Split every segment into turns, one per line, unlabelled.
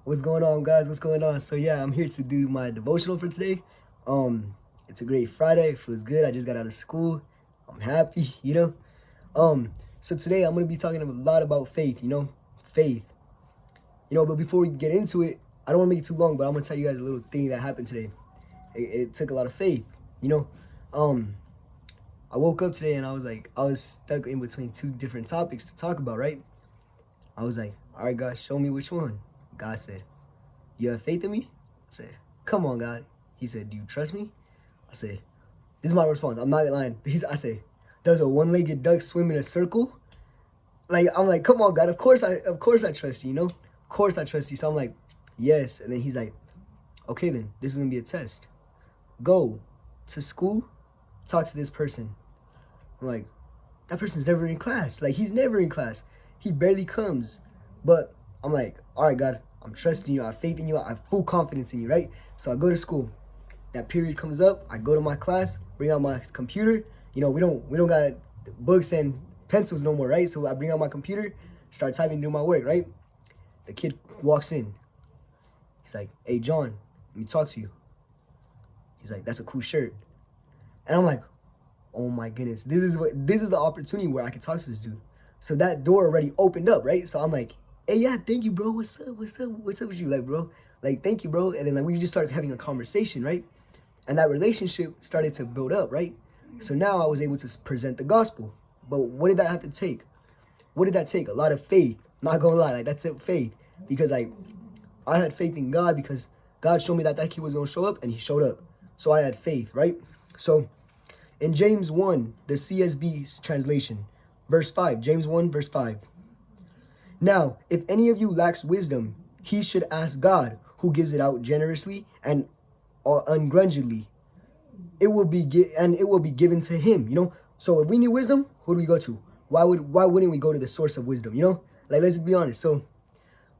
What's going on, guys? What's going on? So yeah, I'm here to do my devotional for today. It's a great Friday. It feels good. I just got out of school. I'm happy, So today I'm gonna be talking a lot about faith, faith. But before we get into it, I don't want to make it too long, but I'm gonna tell you guys a little thing that happened today. It took a lot of faith, you know. I woke up today and I was stuck in between two different topics to talk about, right? I was like, all right, God, show me which one. God said, you have faith in me? I said, come on, God. He said, do you trust me? I said, this is my response. I'm not lying. I said, does a one-legged duck swim in a circle? I'm like, come on, God. Of course I trust you, Of course I trust you. So I'm like, yes. And then he's like, okay, then this is going to be a test. Go to school, talk to this person. I'm like, that person's never in class. He's never in class. He barely comes. But I'm like, all right, God, I'm trusting you. I have faith in you. I have full confidence in you, right? So I go to school. That period comes up. I go to my class, bring out my computer. We don't got books and pencils no more, right? So I bring out my computer, start typing, do my work, right? The kid walks in. He's like, hey, John, let me talk to you. He's like, that's a cool shirt. And I'm like, oh my goodness, this is the opportunity where I can talk to this dude. So that door already opened up, right? So I'm like, hey, yeah, thank you, bro. What's up with you? Bro, thank you, bro. And then we just started having a conversation, right? And that relationship started to build up, right? So now I was able to present the gospel. But what did that have to take? What did that take? A lot of faith. Not gonna lie, that's it, faith. Because I had faith in God because God showed me that kid was gonna show up, and he showed up. So I had faith, right? So in James 1, the CSB translation, verse 5, James 1, verse 5. Now, if any of you lacks wisdom, he should ask God, who gives it out generously and ungrudgingly. It will be given to him, So if we need wisdom, who do we go to? Why wouldn't we go to the source of wisdom, Let's be honest. So,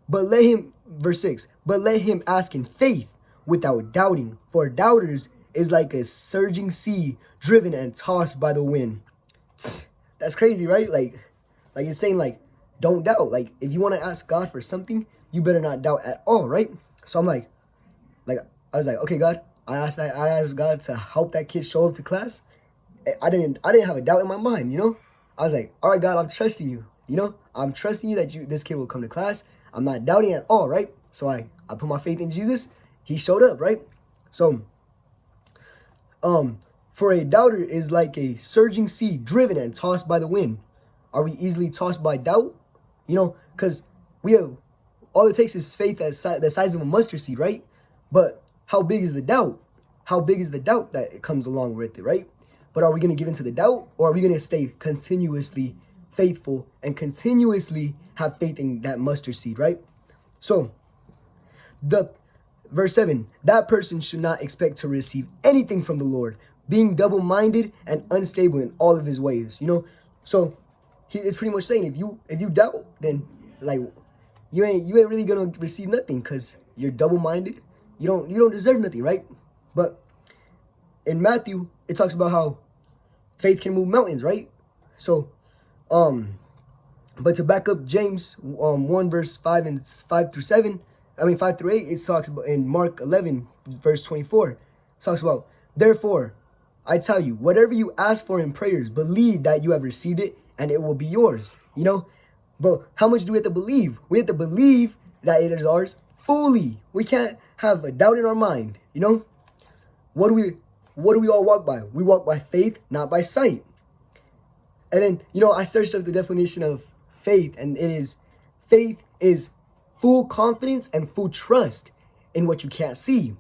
verse 6, but let him ask in faith without doubting, for doubters is like a surging sea driven and tossed by the wind. That's crazy, right? It's saying don't doubt. If you want to ask God for something, you better not doubt at all, right? So I'm I was like, okay, God, I asked God to help that kid show up to class. I didn't have a doubt in my mind, I was like, all right, God, I'm trusting you, I'm trusting you that this kid will come to class. I'm not doubting at all, right? So I put my faith in Jesus. He showed up, right? So, for a doubter is like a surging sea driven and tossed by the wind. Are we easily tossed by doubt? Because we have, all it takes is faith the size of a mustard seed, right? But how big is the doubt? How big is the doubt that it comes along with it, right? But are we going to give into the doubt, or are we going to stay continuously faithful and continuously have faith in that mustard seed, right? So, verse 7, that person should not expect to receive anything from the Lord, being double-minded and unstable in all of his ways, So, it's pretty much saying if you doubt, then you ain't really gonna receive nothing because you're double-minded. You don't deserve nothing, right? But in Matthew, it talks about how faith can move mountains, right? So, but to back up James 1 verse 5 and 5 through 7, 5 through 8, it talks about in Mark 11 verse 24, it talks about, therefore, I tell you, whatever you ask for in prayers, believe that you have received it and it will be yours, But how much do we have to believe? We have to believe that it is ours fully. We can't have a doubt in our mind, What do we all walk by? We walk by faith, not by sight. And then, I searched up the definition of faith, and faith is full confidence and full trust in what you can't see.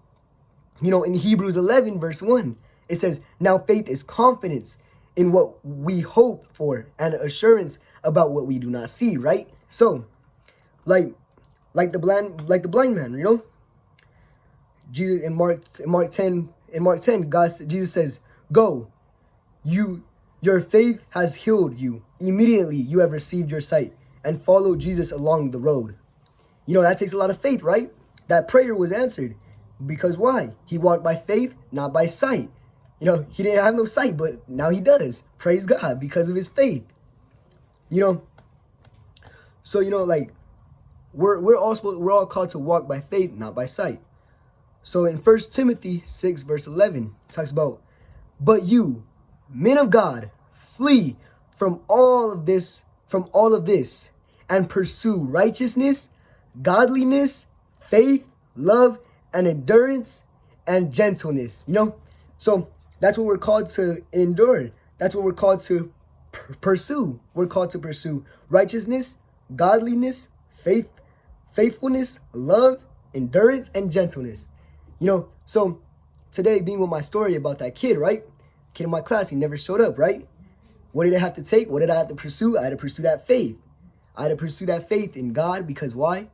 In Hebrews 11 verse 1, it says, now faith is confidence in what we hope for and assurance about what we do not see, right? So, like the blind man, Jesus in Mark 10, Jesus says, go, your faith has healed you. Immediately you have received your sight, and follow Jesus along the road. That takes a lot of faith, right? That prayer was answered. Because why? He walked by faith, not by sight. He didn't have no sight, but now he does. Praise God, because of his faith. So, we're all called to walk by faith, not by sight. So in 1 Timothy 6 verse 11, it talks about, but you, men of God, flee from all of this, and pursue righteousness, godliness, faith, love, and endurance, and gentleness. So that's what we're called to endure. That's what we're called to pursue. We're called to pursue righteousness, godliness, faithfulness, love, endurance, and gentleness. So today, being with my story about that kid, right? Kid in my class, he never showed up, right? What did I have to take? What did I have to pursue? I had to pursue that faith. I had to pursue that faith in God, because why?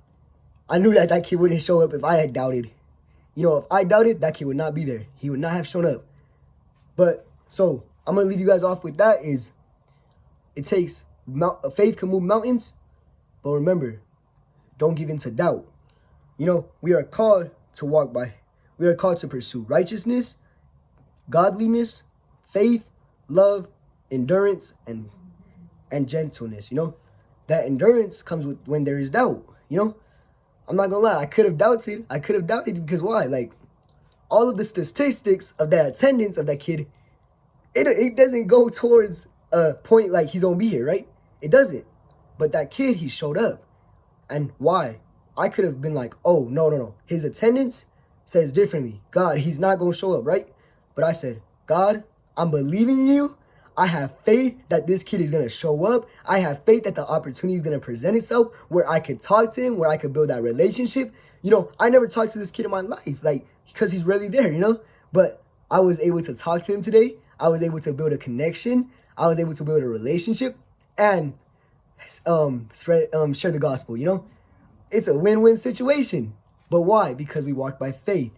I knew that kid wouldn't show up if I had doubted. If I doubted, that kid would not be there. He would not have shown up. But so I'm going to leave you guys off with that is, it takes, faith can move mountains, but remember, don't give in to doubt. We are called to pursue righteousness, godliness, faith, love, endurance, and gentleness. That endurance comes with when there is doubt. I'm not gonna lie, I could have doubted because why? Like, all of the statistics of that attendance of that kid, it doesn't go towards a point like he's gonna be here, right? It doesn't. But that kid, he showed up. And why? I could have been like, oh, no. His attendance says differently. God, he's not gonna show up, right? But I said, God, I'm believing you. I have faith that this kid is going to show up. I have faith that the opportunity is going to present itself where I could talk to him, where I could build that relationship. I never talked to this kid in my life, like, because he's really there, But I was able to talk to him today. I was able to build a connection. I was able to build a relationship and share the gospel, It's a win-win situation. But why? Because we walked by faith,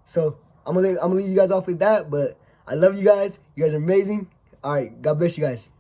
So I'm gonna leave you guys off with that, but I love you guys. You guys are amazing. All right. God bless you guys.